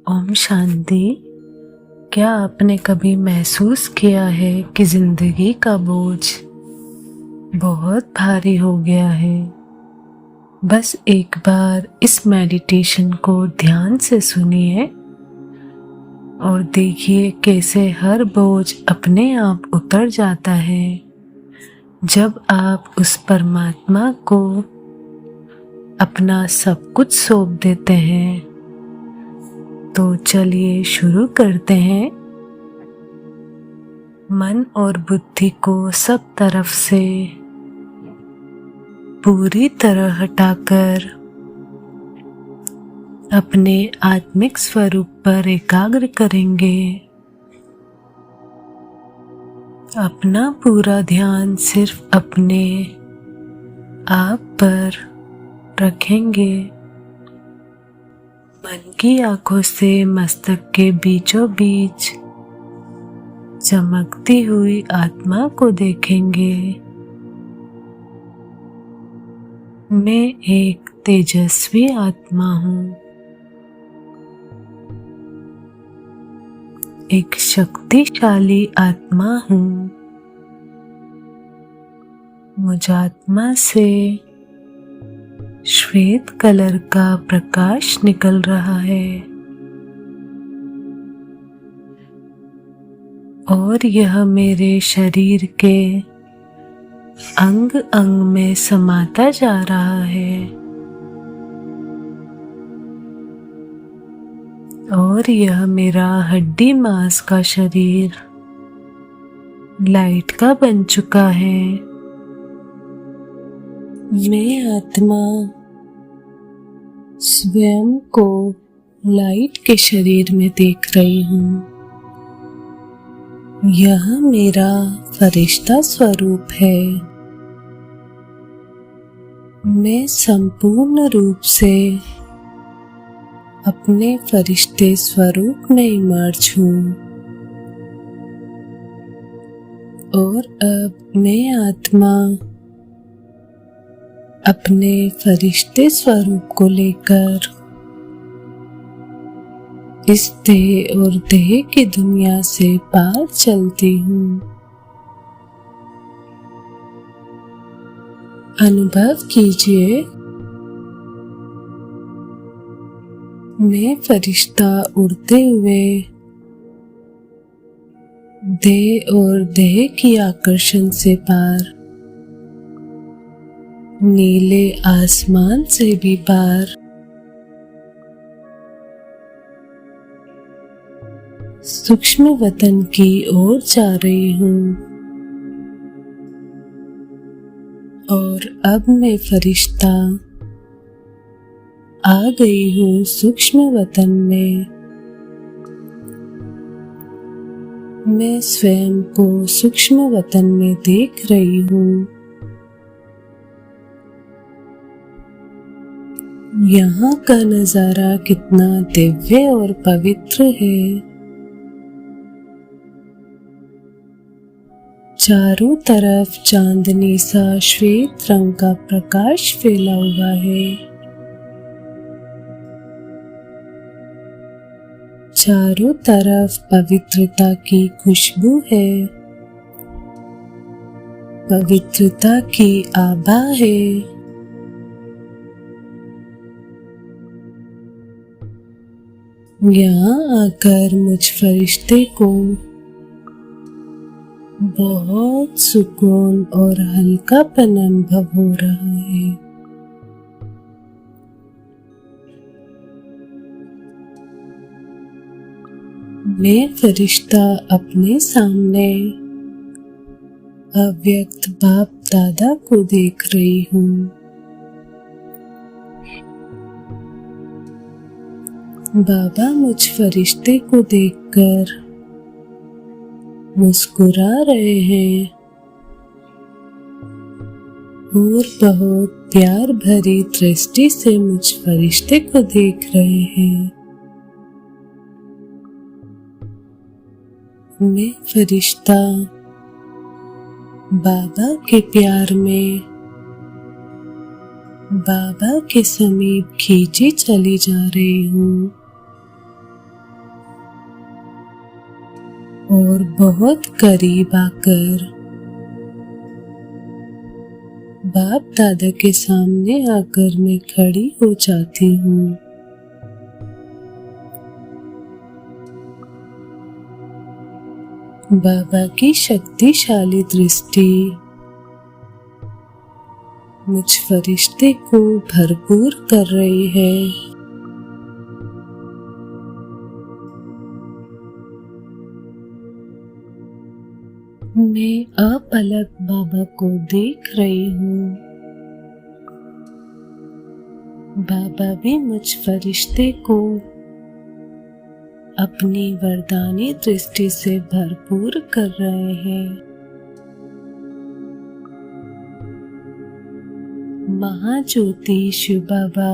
ओम शांति। क्या आपने कभी महसूस किया है कि जिंदगी का बोझ बहुत भारी हो गया है? बस एक बार इस मेडिटेशन को ध्यान से सुनिए और देखिए कैसे हर बोझ अपने आप उतर जाता है जब आप उस परमात्मा को अपना सब कुछ सौंप देते हैं। तो चलिए शुरू करते हैं। मन और बुद्धि को सब तरफ से पूरी तरह हटाकर अपने आत्मिक स्वरूप पर एकाग्र करेंगे। अपना पूरा ध्यान सिर्फ अपने आप पर रखेंगे। मन की आंखों से मस्तक के बीचों बीच चमकती हुई आत्मा को देखेंगे। मैं एक तेजस्वी आत्मा हूँ, एक शक्तिशाली आत्मा हूँ। मुझ आत्मा से श्वेत कलर का प्रकाश निकल रहा है और यह मेरे शरीर के अंग अंग में समाता जा रहा है और यह मेरा हड्डी मांस का शरीर लाइट का बन चुका है। मैं आत्मा स्वयं को लाइट के शरीर में देख रही हूँ। यह मेरा फरिश्ता स्वरूप है। मैं संपूर्ण रूप से अपने फरिश्ते स्वरूप में इमर्ज हूँ और अब मैं आत्मा अपने फरिश्ते स्वरूप को लेकर इस देह और देह की दुनिया से पार चलती हूँ। अनुभव कीजिए, मैं फरिश्ता उड़ते हुए देह और देह की आकर्षण से पार, नीले आसमान से भी पार, सूक्ष्म वतन की ओर जा रही हूँ और अब मैं फरिश्ता आ गई हूँ सूक्ष्म वतन में। मैं स्वयं को सूक्ष्म वतन में देख रही हूँ। यहाँ का नजारा कितना दिव्य और पवित्र है। चारों तरफ चांदनी सा श्वेत रंग का प्रकाश फैला हुआ है। चारों तरफ पवित्रता की खुशबू है, पवित्रता की आभा है। यहाँ आकर मुझ फरिश्ते को बहुत सुकून और हल्कापन अनुभव हो रहा है। मैं फरिश्ता अपने सामने अव्यक्त बाप दादा को देख रही हूँ। बाबा मुझ फरिश्ते को देखकर मुस्कुरा रहे हैं और बहुत प्यार भरी दृष्टि से मुझ फरिश्ते को देख रहे हैं। मैं फरिश्ता बाबा के प्यार में बाबा के समीप खींची चली जा रही हूँ। और बहुत करीब आकर बाप दादा के सामने आकर मैं खड़ी हो जाती हूँ। बाबा की शक्तिशाली दृष्टि मुझ फरिश्ते को भरपूर कर रही है। मैं अपलक बाबा को देख रही हूँ। बाबा भी मुझ फरिश्ते को अपनी वरदानी दृष्टि से भरपूर कर रहे हैं। महाज्योति शिव बाबा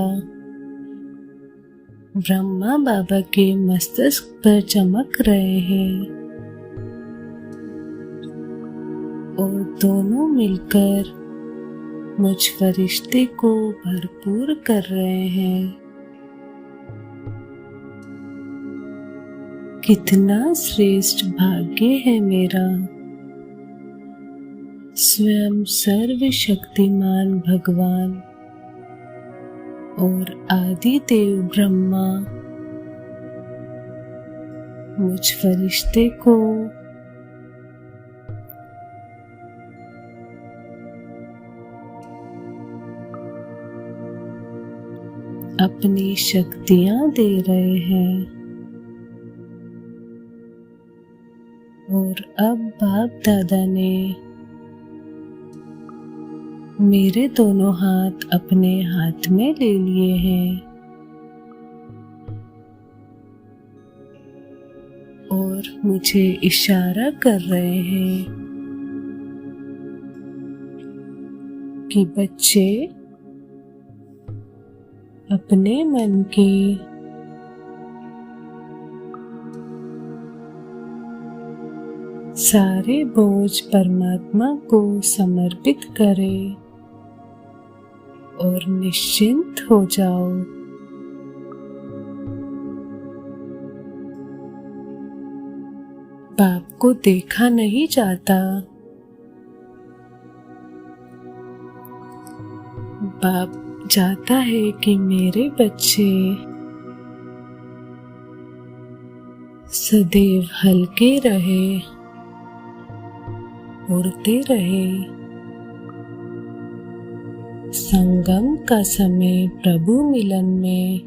ब्रह्मा बाबा के मस्तक पर चमक रहे हैं और दोनों मिलकर मुझ फरिश्ते को भरपूर कर रहे हैं। कितना श्रेष्ठ भाग्य है मेरा। स्वयं सर्वशक्तिमान भगवान और आदि देव ब्रह्मा मुझ फरिश्ते को अपनी शक्तियां दे रहे हैं। और अब बाप दादा ने मेरे दोनों हाथ अपने हाथ में ले लिए हैं और मुझे इशारा कर रहे हैं कि बच्चे अपने मन के सारे बोझ परमात्मा को समर्पित करें और निश्चिंत हो जाओ। बाप को देखा नहीं जाता। बाप चाहता है कि मेरे बच्चे सदैव हल्के रहे, उड़ते रहे। संगम का समय प्रभु मिलन में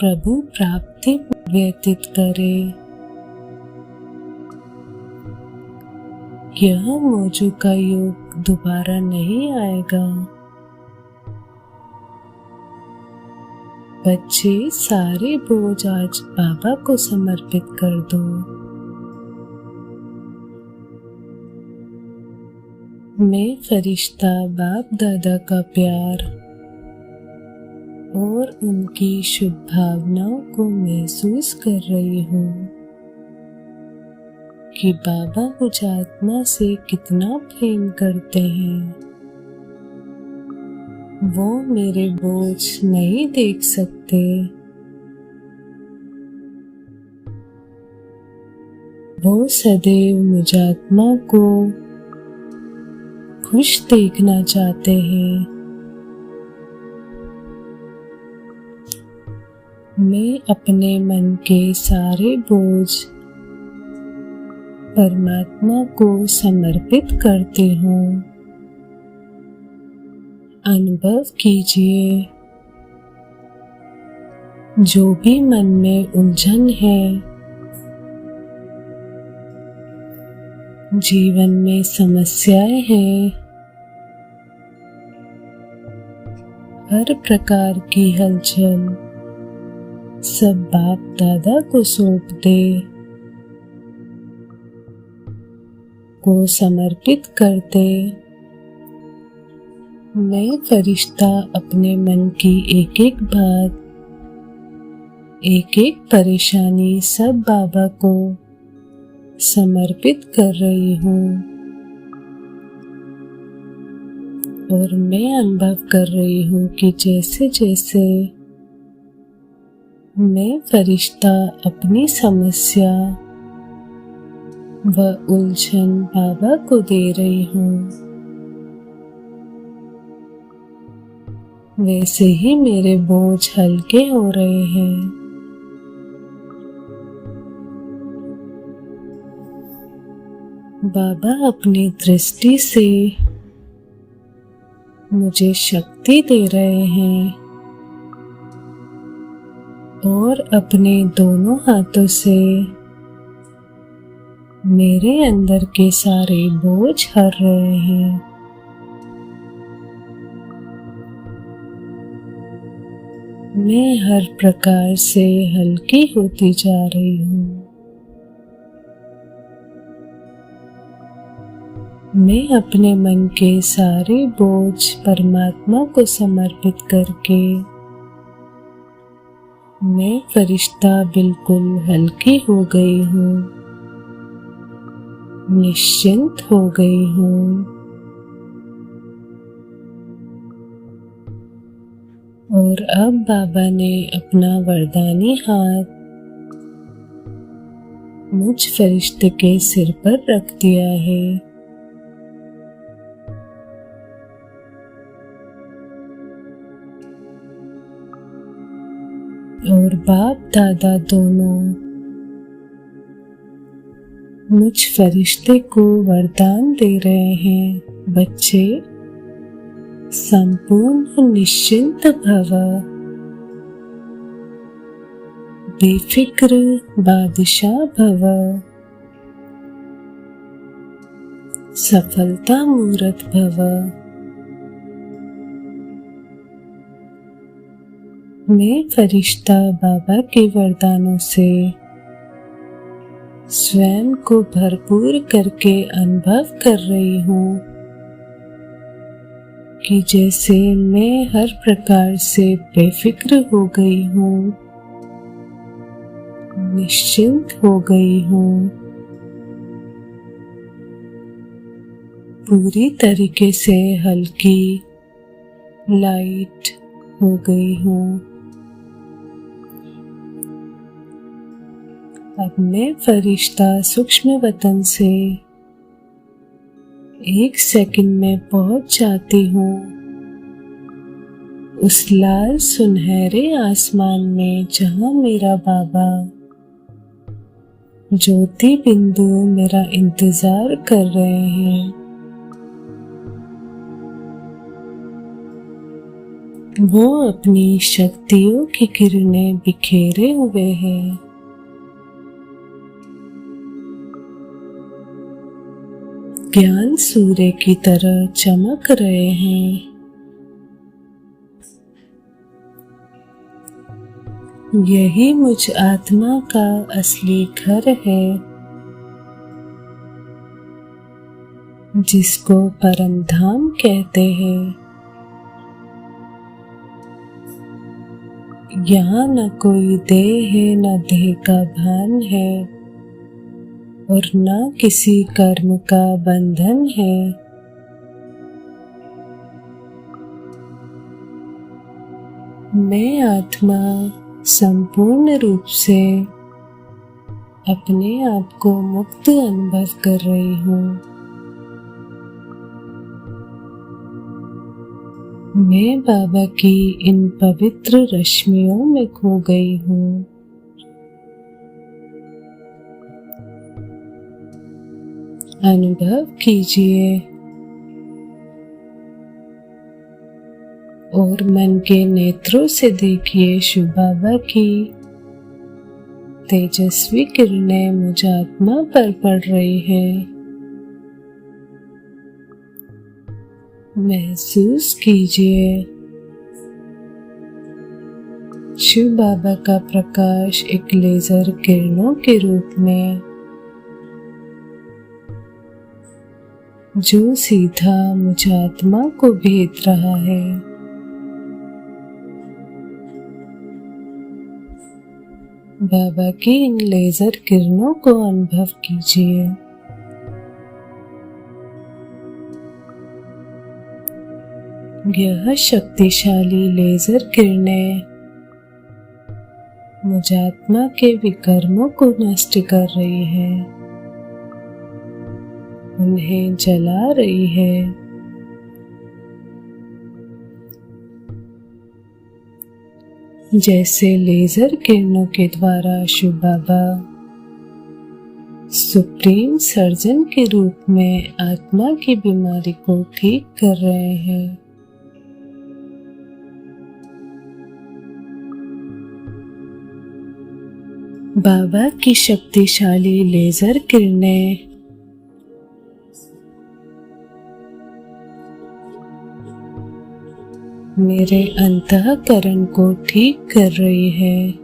प्रभु प्राप्ति व्यतीत करे। यह मौजू का युग दोबारा नहीं आएगा। बच्चे सारे बोझ आज बाबा को समर्पित कर दो। मैं फरिश्ता बाप दादा का प्यार और उनकी शुभ भावनाओं को महसूस कर रही हूँ कि बाबा मुझ आत्मा से कितना प्रेम करते हैं। वो मेरे बोझ नहीं देख सकते। वो सदैव मुझ आत्मा को खुश देखना चाहते हैं। मैं अपने मन के सारे बोझ परमात्मा को समर्पित करती हूँ। अनुभव कीजिए, जो भी मन में उलझन है, जीवन में समस्याएं हैं, हर प्रकार की हलचल सब बाप दादा को सौंप दे, को समर्पित कर दे। मैं फरिश्ता अपने मन की एक एक बात, एक एक परेशानी सब बाबा को समर्पित कर रही हूँ और मैं अनुभव कर रही हूँ कि जैसे जैसे मैं फरिश्ता अपनी समस्या वह उलझन बाबा को दे रही हूँ। वैसे ही मेरे बोझ हल्के हो रहे हैं। बाबा अपनी दृष्टि से मुझे शक्ति दे रहे हैं और अपने दोनों हाथों से मेरे अंदर के सारे बोझ हर रहे हैं। मैं हर प्रकार से हल्की होती जा रही हूँ। मैं अपने मन के सारे बोझ परमात्मा को समर्पित करके मैं फरिश्ता बिल्कुल हल्की हो गई हूँ, निश्चिंत हो गई हूँ। और अब बाबा ने अपना वरदानी हाथ मुझ फरिश्ते के सिर पर रख दिया है। और बाप दादा दोनों मुझ फरिश्ते को वरदान दे रहे हैं, बच्चे संपूर्ण निश्चिंत भव, बेफिक्र बादशाह भव, सफलता मूरत भव। मैं फरिश्ता बाबा के वरदानों से स्वयं को भरपूर करके अनुभव कर रही हूँ कि जैसे मैं हर प्रकार से बेफिक्र हो गई हूँ, निश्चिंत हो गई हूँ, पूरी तरीके से हल्की लाइट हो गई हूँ। अब मैं फरिश्ता सूक्ष्म वतन से 1 सेकंड में पहुंच जाती हूँ उस लाल सुनहरे आसमान में जहाँ मेरा बाबा ज्योति बिंदु मेरा इंतजार कर रहे हैं। वो अपनी शक्तियों की किरणें बिखेरे हुए हैं। ज्ञान सूर्य की तरह चमक रहे हैं। यही मुझ आत्मा का असली घर है, जिसको परम धाम कहते हैं। यहाँ न कोई देह है, न देह का भान है और न किसी कर्म का बंधन है। मैं आत्मा संपूर्ण रूप से अपने आप को मुक्त अनुभव कर रही हूँ। मैं बाबा की इन पवित्र रश्मियों में खो गई हूँ। अनुभव कीजिए और मन के नेत्रों से देखिए शिव बाबा की तेजस्वी किरणें मुझ आत्मा पर पड़ रही है। महसूस कीजिए शिव बाबा का प्रकाश एक लेजर किरणों के रूप में जो सीधा मुझ आत्मा को भेद रहा है। बाबा की इन लेजर किरणों को अनुभव कीजिए। यह शक्तिशाली लेजर किरणें मुझ आत्मा के विकर्मों को नष्ट कर रही है। उन्हें जला रही है। जैसे लेजर किरणों के द्वारा शिव बाबा सुप्रीम सर्जन के रूप में आत्मा की बीमारी को ठीक कर रहे हैं। बाबा की शक्तिशाली लेजर किरणें मेरे अंतःकरण को ठीक कर रही है।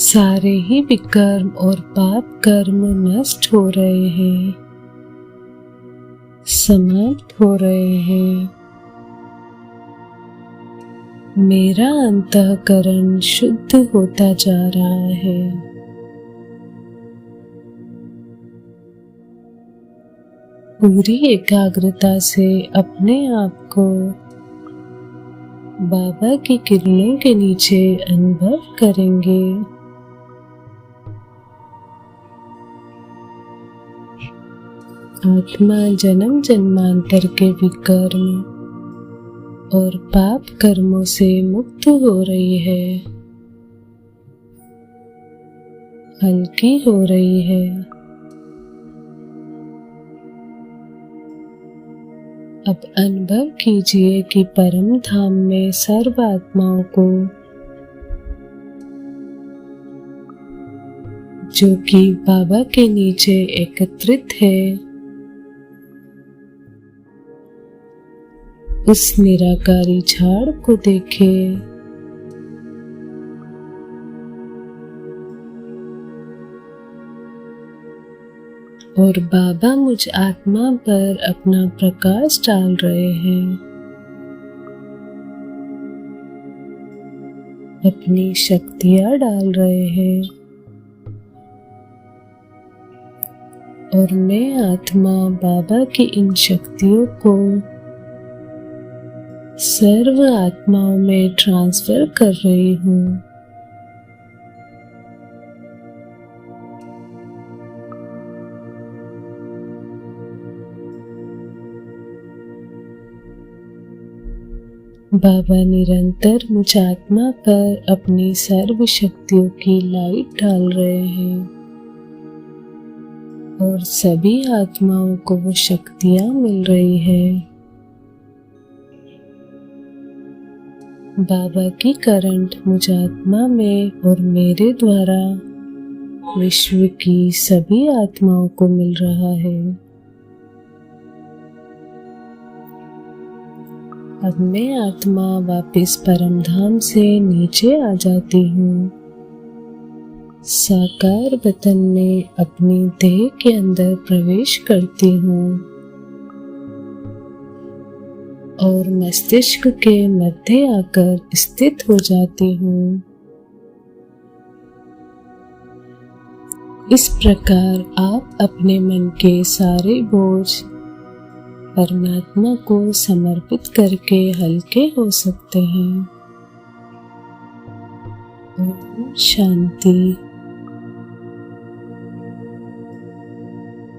सारे ही विकर्म और पाप कर्म नष्ट हो रहे हैं, समाप्त हो रहे हैं। मेरा अंतःकरण शुद्ध होता जा रहा है। पूरी एकाग्रता से अपने आप को बाबा की किरणों के नीचे अनुभव करेंगे। आत्मा जन्म जन्मांतर के विकर्म और पाप कर्मों से मुक्त हो रही है, हल्की हो रही है। अब अनुभव कीजिए कि परम धाम में सर्व आत्माओं को, जो कि बाबा के नीचे एकत्रित है, उस निराकारी झाड़ को देखें। और बाबा मुझ आत्मा पर अपना प्रकाश डाल रहे हैं, अपनी शक्तियां डाल रहे हैं। और मैं आत्मा बाबा की इन शक्तियों को सर्व आत्माओं में ट्रांसफर कर रही हूँ। बाबा निरंतर मुझ आत्मा पर अपनी सर्व शक्तियों की लाइट डाल रहे हैं और सभी आत्माओं को वो शक्तियां मिल रही है। बाबा की करंट मुझ आत्मा में और मेरे द्वारा विश्व की सभी आत्माओं को मिल रहा है। अब मैं आत्मा वापस परमधाम से नीचे आ जाती हूँ। साकार वतन में अपनी देह के अंदर प्रवेश करती हूँ और मस्तिष्क के मध्य आकर स्थित हो जाती हूँ। इस प्रकार आप अपने मन के सारे बोझ परमात्मा को समर्पित करके हल्के हो सकते हैं। ओम शांति।